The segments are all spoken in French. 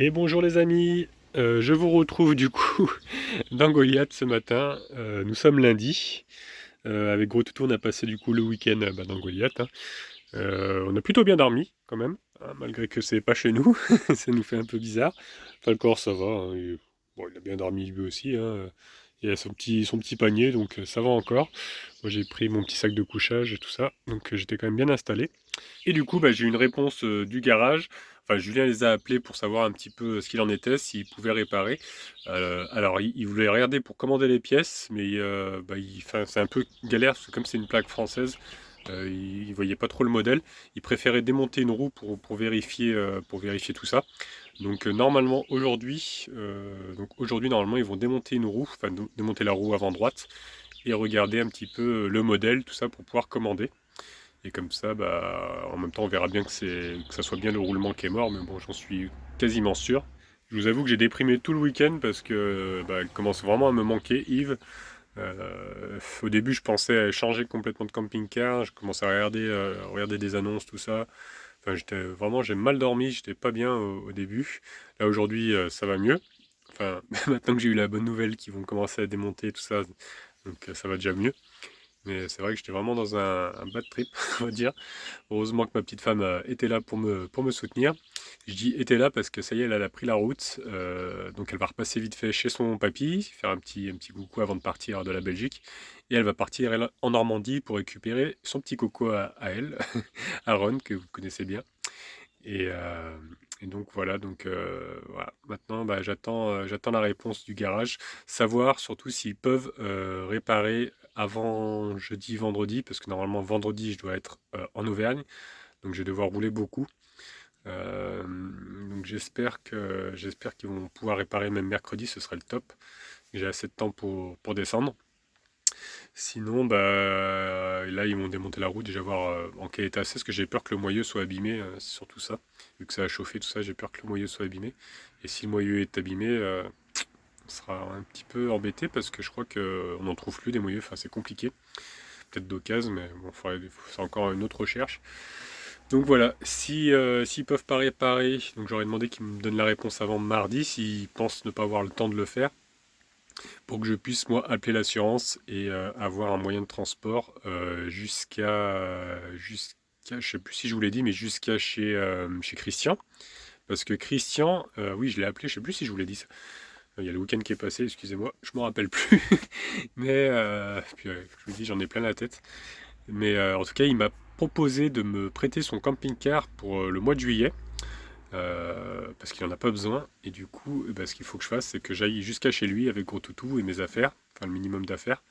Et bonjour les amis, je vous retrouve du coup dans Goliath ce matin. Nous sommes lundi. Avec Gros Toutou, on a passé du coup le week-end dans Goliath, hein. On a plutôt bien dormi quand même, hein, malgré que c'est pas chez nous. Ça nous fait un peu bizarre. Enfin, le corps ça va, hein, bon, il a bien dormi lui aussi, hein. Il a son petit panier, donc ça va encore. Moi j'ai pris mon petit sac de couchage et tout ça, donc j'étais quand même bien installé. Et du coup, j'ai eu une réponse du garage. Enfin, Julien les a appelés pour savoir un petit peu ce qu'il en était, s'ils pouvaient réparer. Alors, il voulait regarder pour commander les pièces, mais enfin, c'est un peu galère, parce que comme c'est une plaque française, il ne voyait pas trop le modèle. Il préférait démonter une roue pour vérifier tout ça. Donc, normalement, normalement, ils vont démonter une roue, enfin, démonter la roue avant droite, et regarder un petit peu le modèle, tout ça, pour pouvoir commander. Et comme ça, en même temps, on verra bien que ça soit bien le roulement qui est mort, mais bon, j'en suis quasiment sûr. Je vous avoue que j'ai déprimé tout le week-end parce que elle commence vraiment à me manquer, Yves. Au début, je pensais à changer complètement de camping-car. Je commençais à regarder des annonces, tout ça. Enfin, j'ai mal dormi, j'étais pas bien au début. Là, aujourd'hui, ça va mieux. Enfin, maintenant que j'ai eu la bonne nouvelle qu'ils vont commencer à démonter tout ça, donc ça va déjà mieux. Mais c'est vrai que j'étais vraiment dans un bad trip, on va dire. Heureusement que ma petite femme était là pour me soutenir. Je dis était là parce que ça y est, elle a pris la route. Donc elle va repasser vite fait chez son papy, faire un petit coucou avant de partir de la Belgique. Et elle va partir en Normandie pour récupérer son petit coco à elle, à Ron, que vous connaissez bien. Et, euh, et donc voilà, voilà. Maintenant j'attends la réponse du garage, savoir surtout s'ils peuvent réparer avant jeudi, vendredi, parce que normalement vendredi je dois être en Auvergne, donc je vais devoir rouler beaucoup. Donc j'espère qu'ils vont pouvoir réparer même mercredi, ce serait le top. J'ai assez de temps pour descendre. Sinon, là, ils m'ont démonté la roue, déjà voir en quel état c'est, parce que j'ai peur que le moyeu soit abîmé, c'est surtout ça. Vu que ça a chauffé, tout ça, j'ai peur que le moyeu soit abîmé. Et si le moyeu est abîmé, on sera un petit peu embêté, parce que je crois qu'on n'en trouve plus des moyeux, enfin c'est compliqué. Peut-être d'occasion, mais bon, c'est encore une autre recherche. Donc voilà, si s'ils peuvent pas réparer, donc j'aurais demandé qu'ils me donnent la réponse avant mardi, s'ils pensent ne pas avoir le temps de le faire, pour que je puisse moi appeler l'assurance et avoir un moyen de transport jusqu'à, je sais plus si je vous l'ai dit, mais jusqu'à chez Christian. Parce que Christian, oui, je l'ai appelé, je sais plus si je vous l'ai dit ça. Il y a le week-end qui est passé, excusez-moi, je m'en rappelle plus. Mais puis, je vous dis, j'en ai plein la tête. Mais en tout cas, il m'a proposé de me prêter son camping-car pour le mois de juillet. Parce qu'il n'en a pas besoin. Et du coup, ce qu'il faut que je fasse, c'est que j'aille jusqu'à chez lui avec Gros Toutou et mes affaires, enfin le minimum d'affaires,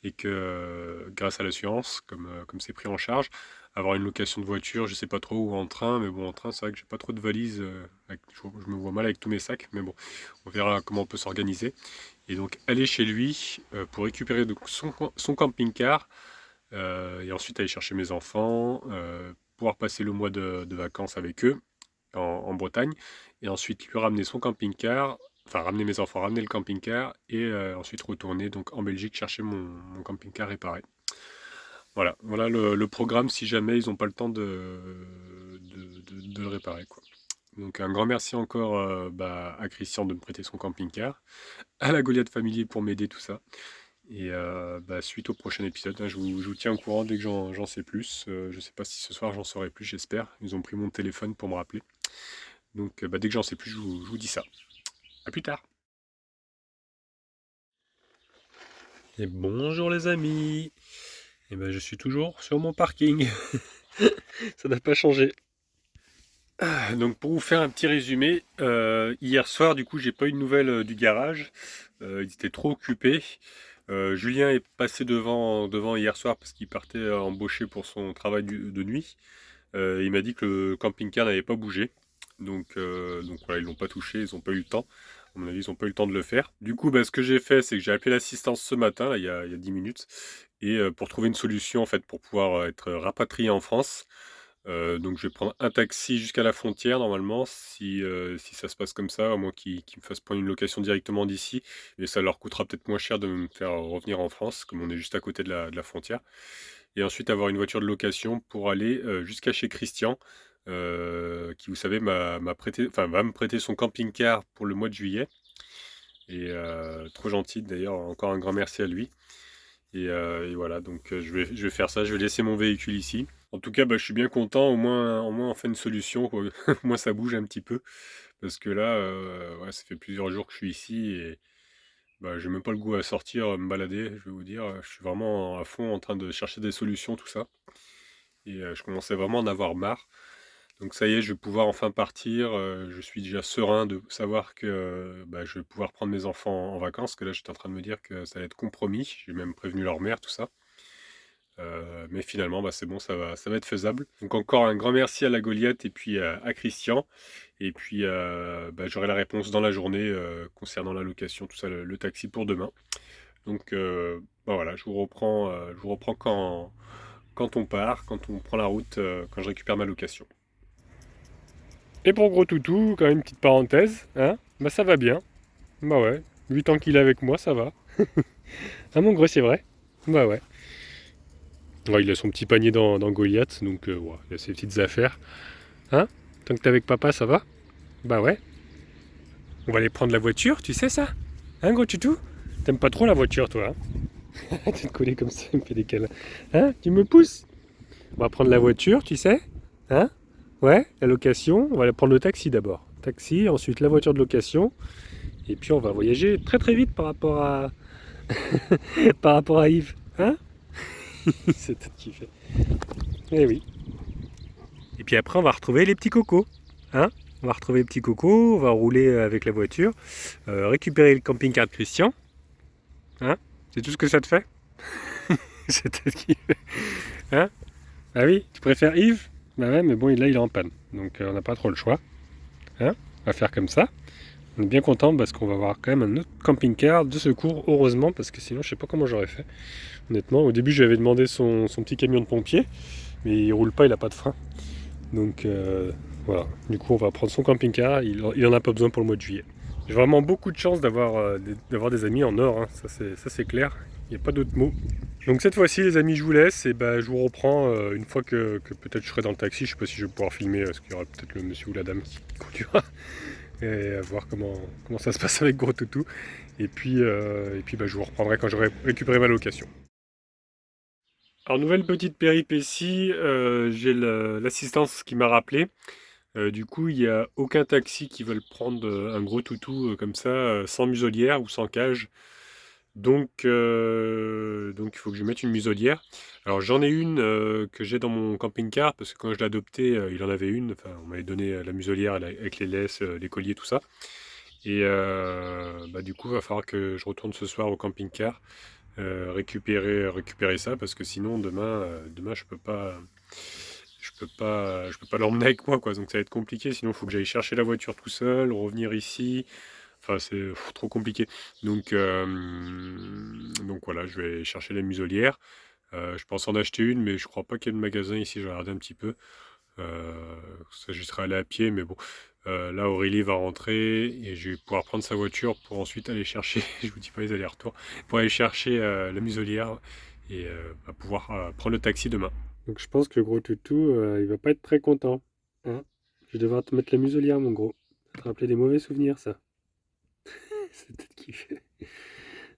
et que grâce à l'assurance, comme c'est pris en charge, avoir une location de voiture, je sais pas trop, ou en train, mais bon, en train, c'est vrai que j'ai pas trop de valises, je me vois mal avec tous mes sacs, mais bon, on verra comment on peut s'organiser. Et donc aller chez lui pour récupérer donc, son camping-car, et ensuite aller chercher mes enfants, pouvoir passer le mois de vacances avec eux en Bretagne, et ensuite lui ramener son camping-car, enfin ramener mes enfants, ramener le camping-car, et ensuite retourner donc en Belgique chercher mon camping-car réparé. Voilà le programme si jamais ils n'ont pas le temps de le réparer, quoi. Donc un grand merci encore à Christian de me prêter son camping-car, à la Goliath Family pour m'aider tout ça. Et suite au prochain épisode, hein, je vous tiens au courant dès que j'en sais plus. Je sais pas si ce soir j'en saurai plus, j'espère. Ils ont pris mon téléphone pour me rappeler. Donc dès que j'en sais plus, je vous dis ça. A plus tard. Et bonjour les amis. Et je suis toujours sur mon parking. Ça n'a pas changé. Donc pour vous faire un petit résumé, hier soir du coup j'ai pas eu de nouvelles du garage. Ils étaient trop occupés. Julien est passé devant hier soir parce qu'il partait embaucher pour son travail de nuit. Il m'a dit que le camping-car n'avait pas bougé. Donc voilà, ils l'ont pas touché, ils n'ont pas eu le temps. À mon avis, ils n'ont pas eu le temps de le faire. Du coup, ce que j'ai fait, c'est que j'ai appelé l'assistance ce matin, là, il y a 10 minutes, et pour trouver une solution en fait pour pouvoir être rapatrié en France. Donc je vais prendre un taxi jusqu'à la frontière normalement, si ça se passe comme ça, à moins qu'ils me fassent prendre une location directement d'ici. Et ça leur coûtera peut-être moins cher de me faire revenir en France, comme on est juste à côté de la frontière. Et ensuite avoir une voiture de location pour aller jusqu'à chez Christian, qui, vous savez, m'a prêté, enfin, va me prêter son camping-car pour le mois de juillet. Et trop gentil d'ailleurs, encore un grand merci à lui. Et voilà, donc je vais faire ça, je vais laisser mon véhicule ici. En tout cas, bah, je suis bien content, au moins on fait une solution, quoi. Au moins ça bouge un petit peu. Parce que là, ouais, ça fait plusieurs jours que je suis ici et bah, j'ai même pas le goût à sortir, me balader, je vais vous dire. Je suis vraiment à fond en train de chercher des solutions, tout ça. Et je commençais vraiment à en avoir marre. Donc ça y est, je vais pouvoir enfin partir. Je suis déjà serein de savoir que bah, je vais pouvoir prendre mes enfants en vacances. Parce que là, j'étais en train de me dire que ça allait être compromis. J'ai même prévenu leur mère, tout ça. Mais finalement, bah, c'est bon, ça va être faisable. Donc encore un grand merci à la Goliath et puis à Christian. Et puis bah, j'aurai la réponse dans la journée concernant la location, tout ça, le taxi pour demain. Donc bah, voilà, je vous reprends quand on part, quand on prend la route, quand je récupère ma location. Et pour gros toutou, quand même une petite parenthèse, hein, bah ça va bien. Bah ouais, 8 ans qu'il est avec moi, ça va. Ah mon gros, c'est vrai. Bah ouais. Ouais, il a son petit panier dans Goliath, donc ouais, il a ses petites affaires. Hein? Tant que t'es avec papa, ça va? Bah ouais. On va aller prendre la voiture, tu sais ça? Hein, gros toutou? T'aimes pas trop la voiture, toi, hein? T'es collé comme ça, il me fait des câlins. Hein? Tu me pousses? On va prendre la voiture, tu sais? Hein? Ouais, la location. On va aller prendre le taxi d'abord. Taxi, ensuite la voiture de location. Et puis on va voyager très très vite par rapport à, par rapport à Yves. Hein? C'est tout qui fait. Eh oui. Et puis après, on va retrouver les petits cocos. Hein? On va retrouver les petits cocos, on va rouler avec la voiture, récupérer le camping-car de Christian. Hein? C'est tout ce que ça te fait? C'est tout qui fait. Hein? Ah oui, tu préfères Yves? Bah ouais, mais bon, là, il est en panne. Donc on n'a pas trop le choix. Hein? On va faire comme ça. On est bien content parce qu'on va avoir quand même un autre camping-car de secours, heureusement, parce que sinon, je sais pas comment j'aurais fait. Honnêtement, au début, j'avais demandé son petit camion de pompier, mais il roule pas, il a pas de frein. Donc voilà, du coup on va prendre son camping-car, il en a pas besoin pour le mois de juillet. J'ai vraiment beaucoup de chance d'avoir des amis en or, hein. Ça c'est clair, il n'y a pas d'autre mot. Donc cette fois-ci les amis je vous laisse et bah, je vous reprends une fois que peut-être je serai dans le taxi, je sais pas si je vais pouvoir filmer parce qu'il y aura peut-être le monsieur ou la dame qui conduira et à voir comment ça se passe avec Gros Toutou. Et puis bah, je vous reprendrai quand j'aurai récupéré ma location. Alors nouvelle petite péripétie, j'ai l'assistance qui m'a rappelé. Du coup, il n'y a aucun taxi qui veut prendre un gros toutou comme ça, sans muselière ou sans cage. Donc il faut que je mette une muselière. Alors j'en ai une que j'ai dans mon camping-car, parce que quand je l'ai adopté, il en avait une. Enfin, on m'avait donné la muselière avec les laisses, les colliers, tout ça. Et bah, du coup, il va falloir que je retourne ce soir au camping-car, récupérer ça, parce que sinon demain je peux pas l'emmener avec moi, quoi. Donc ça va être compliqué. Sinon, il faut que j'aille chercher la voiture tout seul, revenir ici. Enfin, c'est trop compliqué. Donc voilà, je vais chercher la muselière. Je pense en acheter une, mais je crois pas qu'il y ait de magasin ici. Je vais regarder un petit peu. Ça, j'y serais allé à pied, mais bon. Là, Aurélie va rentrer et je vais pouvoir prendre sa voiture pour ensuite aller chercher, je vous dis pas les allers-retours, pour aller chercher la muselière et pouvoir prendre le taxi demain. Donc je pense que le gros toutou, il va pas être très content. Hein? Je vais devoir te mettre la muselière, mon gros. Ça va te rappeler des mauvais souvenirs, ça. C'est peut-être kiffé.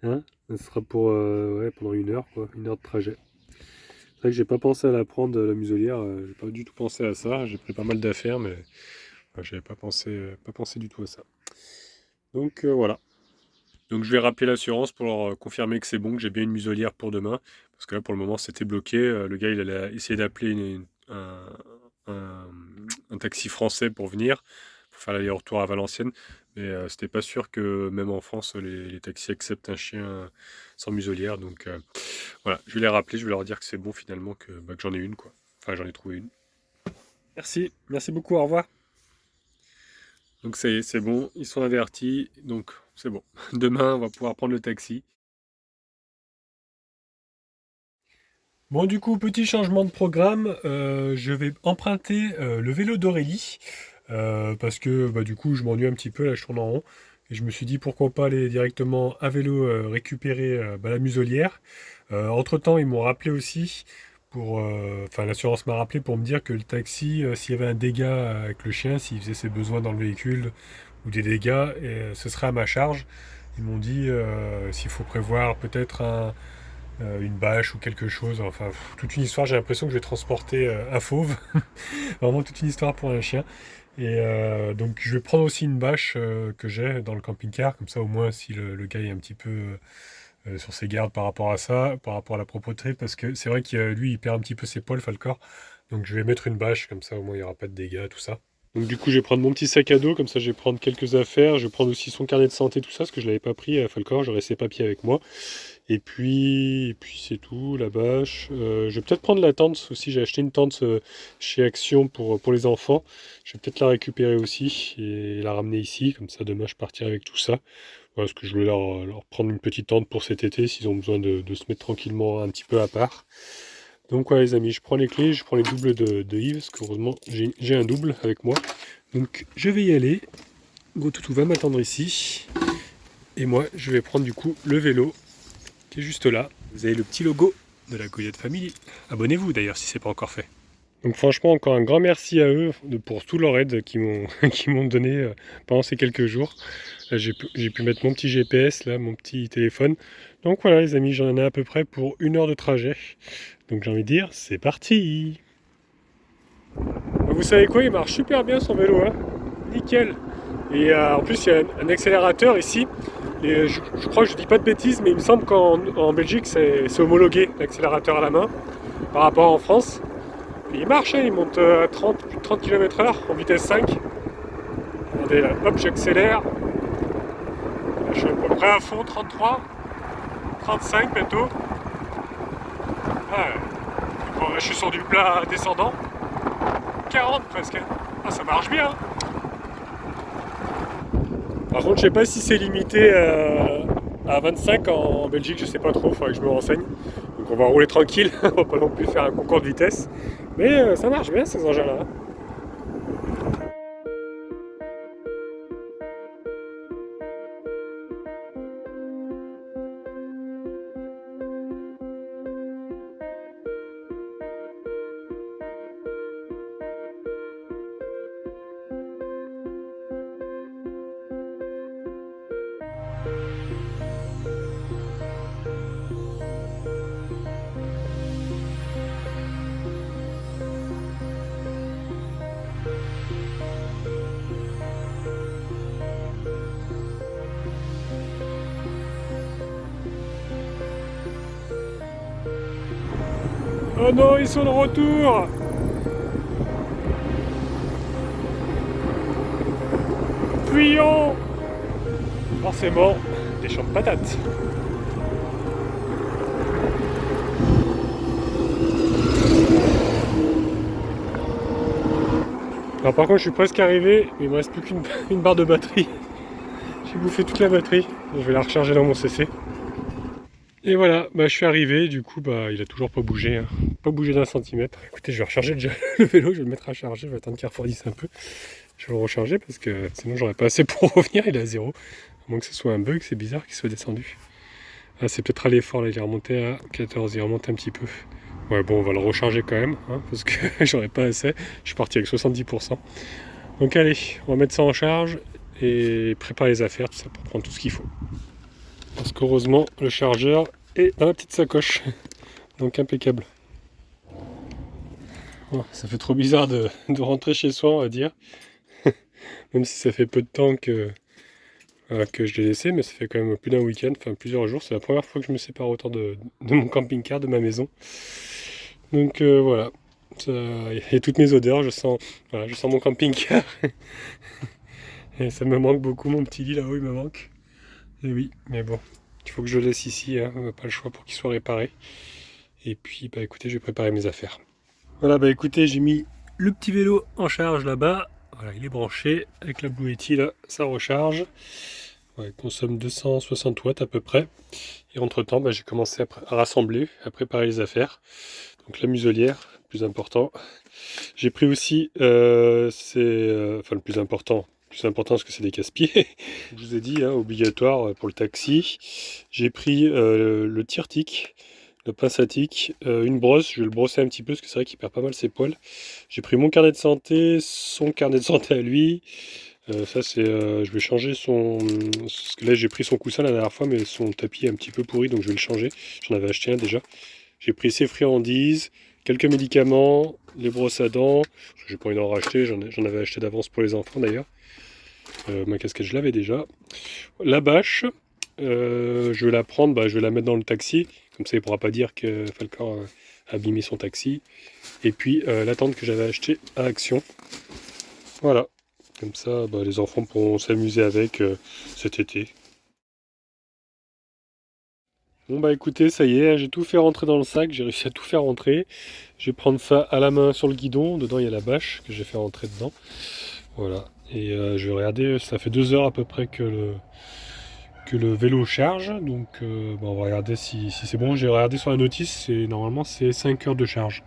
Hein? Ça sera pour ouais, pendant 1 heure, quoi. 1 heure de trajet. C'est vrai que j'ai pas pensé à la prendre, la muselière. J'ai pas du tout pensé à ça. J'ai pris pas mal d'affaires, mais j'avais pas pensé du tout à ça. Donc voilà. Donc je vais rappeler l'assurance pour leur confirmer que c'est bon, que j'ai bien une muselière pour demain. Parce que là, pour le moment, c'était bloqué. Le gars, il allait essayer d'appeler un, un taxi français pour venir, pour faire l'aller-retour à Valenciennes. Mais c'était pas sûr que même en France, les taxis acceptent un chien sans muselière. Donc voilà, je vais les rappeler, je vais leur dire que c'est bon finalement, que j'en ai une, quoi. Enfin, j'en ai trouvé une. Merci beaucoup, au revoir. Donc ça y est, c'est bon, ils sont avertis, donc c'est bon. Demain, on va pouvoir prendre le taxi. Bon, du coup, petit changement de programme, je vais emprunter le vélo d'Aurélie, parce que bah, du coup, je m'ennuie un petit peu, là, je tourne en rond. Et je me suis dit, pourquoi pas aller directement à vélo récupérer bah, la muselière. Entre-temps, ils m'ont rappelé aussi Enfin, l'assurance m'a rappelé pour me dire que le taxi, s'il y avait un dégât avec le chien, s'il faisait ses besoins dans le véhicule ou des dégâts, ce serait à ma charge. Ils m'ont dit s'il faut prévoir peut-être une bâche ou quelque chose. Enfin, toute une histoire. J'ai l'impression que je vais transporter un fauve. Vraiment toute une histoire pour un chien. Donc je vais prendre aussi une bâche que j'ai dans le camping-car. Comme ça, au moins, si le gars est un petit peu sur ses gardes par rapport à ça, par rapport à la propreté, parce que c'est vrai qu'il lui, il perd un petit peu ses poils, Falcor. Donc je vais mettre une bâche, comme ça, au moins, il n'y aura pas de dégâts, tout ça. Donc du coup, je vais prendre mon petit sac à dos, comme ça, je vais prendre quelques affaires. Je vais prendre aussi son carnet de santé, tout ça, parce que je l'avais pas pris à Falcor. J'aurai ses papiers avec moi. Et puis c'est tout, la bâche. Je vais peut-être prendre la tente aussi. J'ai acheté une tente chez Action pour les enfants. Je vais peut-être la récupérer aussi et la ramener ici. Comme ça, demain, je partirai avec tout ça. Voilà, parce que je voulais leur prendre une petite tente pour cet été s'ils ont besoin de se mettre tranquillement un petit peu à part. Donc voilà les amis, je prends les clés, je prends les doubles de Yves, parce qu'heureusement j'ai un double avec moi. Donc je vais y aller. Gros Toutou va m'attendre ici. Et moi, je vais prendre du coup le vélo qui est juste là. Vous avez le petit logo de la Coyote Family. Abonnez-vous d'ailleurs si ce n'est pas encore fait. Donc franchement, encore un grand merci à eux pour tout leur aide qu'ils m'ont qu'ils m'ont donné pendant ces quelques jours. Là, j'ai pu mettre mon petit GPS, là, mon petit téléphone. Donc voilà les amis, j'en ai à peu près pour 1 heure de trajet. Donc j'ai envie de dire, c'est parti. Vous savez quoi, il marche super bien son vélo, hein. Nickel. Et en plus, il y a un accélérateur ici. Et je crois que je dis pas de bêtises, mais il me semble qu'en Belgique, c'est homologué, l'accélérateur à la main, par rapport en France. Et il marche, hein, il monte à plus de 30 km/h en vitesse 5. Regardez là, hop, j'accélère. Là, je suis à peu près à fond, 33, 35 bientôt. Ah, bon, là, je suis sur du plat descendant. 40 presque. Ah, ça marche bien. Par contre, je sais pas si c'est limité à 25 en Belgique, je sais pas trop, faudrait que je me renseigne. Donc on va rouler tranquille, on va pas non plus faire un concours de vitesse. Mais ça marche bien ces engins-là. Oh non, ils sont de retour. Fuyons. Forcément, des champs de patates. Alors par contre, je suis presque arrivé, mais il me reste plus qu'une barre de batterie. J'ai bouffé toute la batterie. Je vais la recharger dans mon CC. Et voilà, bah, je suis arrivé, du coup bah, il a toujours pas bougé, hein. Pas bougé d'un centimètre. Écoutez, je vais recharger déjà le vélo, je vais le mettre à charger, je vais attendre qu'il refroidisse un peu. Je vais le recharger parce que sinon j'aurais pas assez pour revenir, il est à zéro. À moins que ce soit un bug, c'est bizarre qu'il soit descendu. Ah, c'est peut-être à l'effort, là il est remonté à 14, il remonte un petit peu. Ouais bon, on va le recharger quand même, hein, parce que j'aurais pas assez. Je suis parti avec 70%. Donc allez, on va mettre ça en charge et préparer les affaires, tout ça pour prendre tout ce qu'il faut. Parce qu'heureusement, le chargeur est dans la petite sacoche. Donc impeccable. Oh, ça fait trop bizarre de rentrer chez soi, on va dire. Même si ça fait peu de temps que je l'ai laissé, mais ça fait quand même plus d'un week-end, enfin plusieurs jours. C'est la première fois que je me sépare autant de mon camping-car, de ma maison. Donc voilà. Et toutes mes odeurs, voilà, je sens mon camping-car. Et ça me manque beaucoup, mon petit lit là-haut, il me manque. Et oui, mais bon, il faut que je le laisse ici, hein, pas le choix pour qu'il soit réparé. Et puis, bah écoutez, je vais préparer mes affaires. Voilà, bah écoutez, j'ai mis le petit vélo en charge là-bas. Voilà, il est branché avec la Blue Yeti là, ça recharge. Ouais, il consomme 260 watts à peu près. Et entre-temps, bah, j'ai commencé à rassembler, à préparer les affaires. Donc la muselière, plus important. J'ai pris aussi, enfin le plus important parce que c'est des casse-pieds. Je vous ai dit, hein, obligatoire pour le taxi. J'ai pris le tire-tic. le pince à tic, une brosse, je vais le brosser un petit peu parce que c'est vrai qu'il perd pas mal ses poils. J'ai pris mon carnet de santé, son carnet de santé à lui. Ça c'est, je vais changer son, parce que là j'ai pris son coussin la dernière fois, mais son tapis est un petit peu pourri, donc je vais le changer. J'en avais acheté un déjà. J'ai pris ses friandises, quelques médicaments, les brosses à dents. J'ai pas envie d'en racheter, j'en avais acheté d'avance pour les enfants d'ailleurs. Ma casquette je l'avais déjà. La bâche, je vais la prendre, je vais la mettre dans le taxi, comme ça il ne pourra pas dire que Falcor a abîmé son taxi. Et puis la tente que j'avais achetée à Action. Voilà, comme ça les enfants pourront s'amuser avec cet été. Bon écoutez, ça y est, j'ai tout fait rentrer dans le sac, j'ai réussi à tout faire rentrer. Je vais prendre ça à la main sur le guidon, dedans il y a la bâche que j'ai fait rentrer dedans. Voilà, et je vais regarder, ça fait 2 heures à peu près que le vélo charge, donc on va regarder si c'est bon. J'ai regardé sur la notice, normalement c'est 5 heures de charge.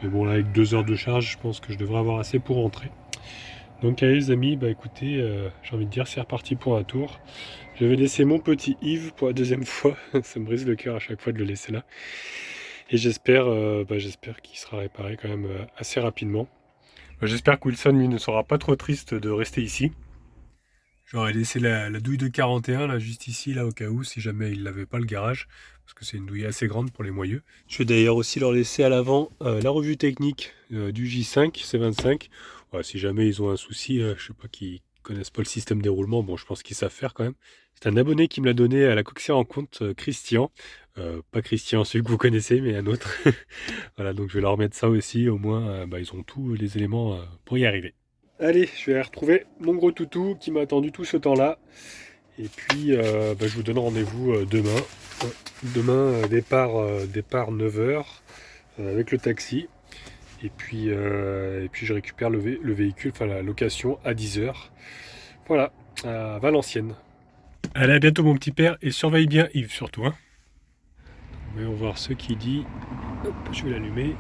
Mais bon là avec 2 heures de charge, je pense que je devrais avoir assez pour rentrer. Donc allez les amis, écoutez, j'ai envie de dire c'est reparti pour un tour. Je vais laisser mon petit Yves pour la deuxième fois, ça me brise le cœur à chaque fois de le laisser là. Et j'espère qu'il sera réparé quand même assez rapidement. J'espère que Wilson lui ne sera pas trop triste de rester ici. J'aurais laissé la douille de 41 là juste ici là au cas où si jamais il n'avait pas le garage parce que c'est une douille assez grande pour les moyeux. Je vais d'ailleurs aussi leur laisser à l'avant la revue technique du J5 C25. Ouais, si jamais ils ont un souci, je sais pas qu'ils connaissent pas le système de déroulement, bon je pense qu'ils savent faire quand même. C'est un abonné qui me l'a donné à la Coxière en compte, Christian. Pas Christian celui que vous connaissez mais un autre. Voilà donc je vais leur mettre ça aussi, au moins ils ont tous les éléments pour y arriver. Allez, je vais aller retrouver mon gros toutou qui m'a attendu tout ce temps-là. Et puis, je vous donne rendez-vous demain. Demain, départ 9h avec le taxi. Et puis je récupère le véhicule, enfin la location à 10h. Voilà, à Valenciennes. Allez, à bientôt mon petit père et surveille bien Yves surtout. Hein. On va voir ce qu'il dit. Hop, je vais l'allumer.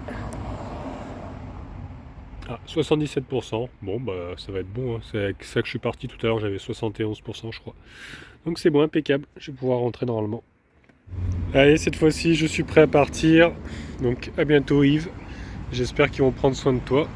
Ah, 77%. Bon, ça va être bon. Hein. C'est avec ça que je suis parti tout à l'heure. J'avais 71%, je crois. Donc c'est bon, impeccable. Je vais pouvoir rentrer normalement. Allez, cette fois-ci, je suis prêt à partir. Donc à bientôt, Yves. J'espère qu'ils vont prendre soin de toi.